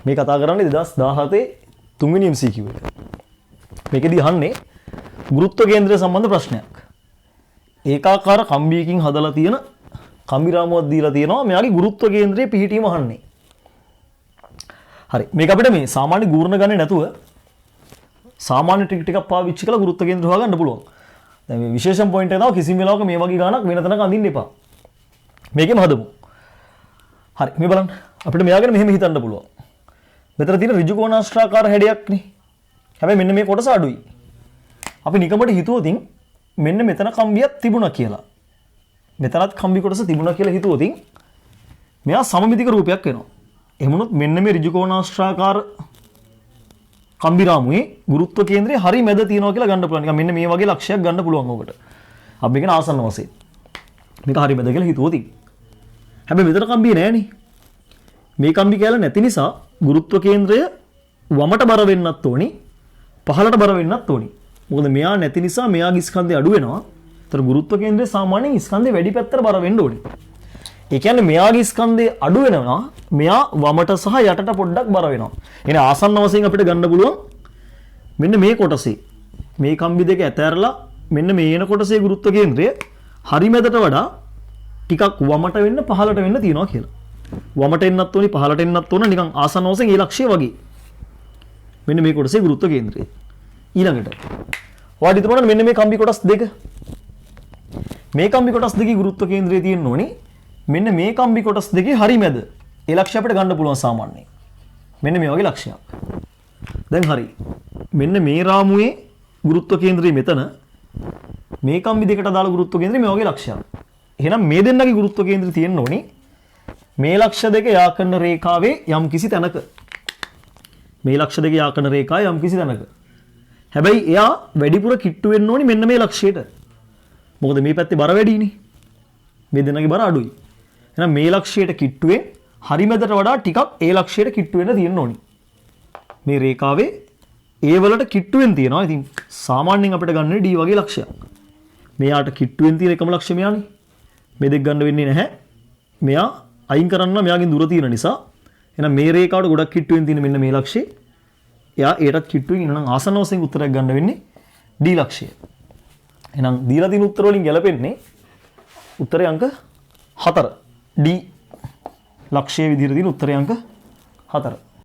මේ කතා කරන්නේ 2017 තුන්වෙනි MCQ එක. මේකෙදි අහන්නේ ගුරුත්ව කේන්ද්‍රය සම්බන්ධ ප්‍රශ්නයක්. ඒකාකාර කම්බියකින් හදලා තියෙන කම්බි රාමුවක් දීලා තියෙනවා. මෙයාගේ ගුරුත්ව කේන්ද්‍රයේ පිහිටීම අහන්නේ. හරි. මේක අපිට මේ සාමාන්‍ය ගූර්ණ ගන්නේ නැතුව සාමාන්‍ය ටිකක් පාවිච්චි කරලා ගුරුත්ව කේන්ද්‍ර හොයාගන්න පුළුවන්. දැන් මේ විශේෂම පොයින්ට් එක තමයි කිසිම වෙලාවක මේ වගේ ගානක් වෙන තැනක අඳින්න එපා. මේකෙම හදමු. හරි. මේ බලන්න. අපිට මෙයා ගැන මෙහෙම හිතන්න පුළුවන්. මෙතන තියෙන ඍජු කෝණාශ්‍රාකාර හැඩයක් නේ. හැබැයි මෙන්න මේ කොටස අඩුයි. අපි නිකමට හිතුවොතින් මෙන්න මෙතන කම්බියක් තිබුණා කියලා. මෙතනත් කම්බි කොටස තිබුණා කියලා හිතුවොතින් මෙයා සමමිතික රූපයක් වෙනවා. එහෙම වුණොත් මෙන්න මේ ඍජු කෝණාශ්‍රාකාර කම්බි රාමුවේ ගුරුත්ව කේන්ද්‍රය හරි මැද තියෙනවා කියලා ගන්න පුළුවන්. නිකන් මෙන්න මේ වගේ ලක්ෂයක් ගන්න පුළුවන් ඔකට. අපි මේක ආසන්න වශයෙන්. මේක හරි මැද කියලා හිතුවොතින්. හැබැයි මෙතන කම්බිය නෑනේ. මේ කම්බි කැල නැති නිසා ගුරුත්ව කේන්ද්‍රය වමට බර වෙන්නත් ඕනි, පහළට බර වෙන්නත් ඕනි. මොකද මෙයා නැති නිසා මෙයාගේ ස්කන්ධය අඩු වෙනවා. ඒතර ගුරුත්ව කේන්ද්‍රය සාමාන්‍යයෙන් ස්කන්ධේ වැඩි පැත්තට බර වෙන්න ඕනි. ඒ කියන්නේ මෙයාගේ ස්කන්ධය අඩු වෙනවා, මෙයා වමට සහ යටට පොඩ්ඩක් බර වෙනවා. එනේ ආසන්න වශයෙන් අපිට ගන්න පුළුවන් මෙන්න මේ කොටසේ. මේ කම්බි දෙක ඇතැරලා මෙන්න මේ එන කොටසේ ගුරුත්ව කේන්ද්‍රය හරි මැදට වඩා ටිකක් වමට වෙන්න පහළට වෙන්න තියනවා කියලා. වමට එන්නත් ඕනි පහළට එන්නත් ඕන නිකන් ආසන්න වශයෙන් ඒ ලක්ෂ්‍ය වගේ. මෙන්න මේ කොටසේ ගුරුත්ව කේන්ද්‍රය. ඊළඟට ඔයාලට හිතන්න මෙන්න මේ කම්බි කොටස් දෙක. මේ කම්බි කොටස් දෙකේ ගුරුත්ව කේන්ද්‍රය තියෙන්න ඕනි. මෙන්න මේ කම්බි කොටස් දෙකේ හරි මැද. ඒ ලක්ෂ්‍ය අපිට ගන්න පුළුවන් සාමාන්‍යයෙන්. මෙන්න මේ වගේ ලක්ෂයක්. දැන් හරි. මෙන්න මේ රාමුවේ ගුරුත්ව කේන්ද්‍රය මෙතන. මේ කම්බි දෙකට දාලා ගුරුත්ව කේන්ද්‍රය මේ වගේ ලක්ෂයක්. එහෙනම් මේ දෙන්නගේ ගුරුත්ව කේන්ද්‍රය තියෙන්න ඕනි. මේ ලක්ෂ දෙක යා කරන රේඛාවේ යම් කිසි තැනක. මේ ලක්ෂ දෙක යා කරන රේඛාවේ යම් කිසි තැනක. හැබැයි එයා වැඩිපුර කිට්ටු වෙන්න ඕනි මෙන්න මේ ලක්ෂයට. මොකද මේ පැත්තේ බර වැඩිනේ. මේ දෙන්නගේ බර අඩුයි. එහෙනම් මේ ලක්ෂයට කිට්ටුවේ හරි මැදට වඩා ටිකක් ඒ ලක්ෂයට කිට්ටු වෙන්න තියෙන්න ඕනි. මේ රේඛාවේ ඒ වලට කිට්ටු වෙන්න තියෙනවා. ඉතින් සාමාන්‍යයෙන් අපිට ගන්න D වගේ ලක්ෂයක්. මෙයාට කිට්ටු වෙන්න තියෙන එකම ලක්ෂය මෙයානේ. මේ දෙක ගන්න වෙන්නේ නැහැ. මෙයා අයින් කරන්න මෙයාගෙන් දුර තියෙන නිසා. එහෙනම් මේ රේඛාවට ගොඩක් කිට්ටු වෙන්න තියෙන මෙන්න මේ ලක්ෂය. එයා ඒටත් කිට්ටුවෙන් ඉන්නනම් ආසන්න වශයෙන් උත්තරයක් ගන්න වෙන්නේ D ලක්ෂය. එහෙනම් දීලා තියෙන උත්තර වලින් ගැලපෙන්නේ උත්තරේ අංක 4. D ලක්ෂයේ විදිහට තියෙන උත්තරේ අංක 4.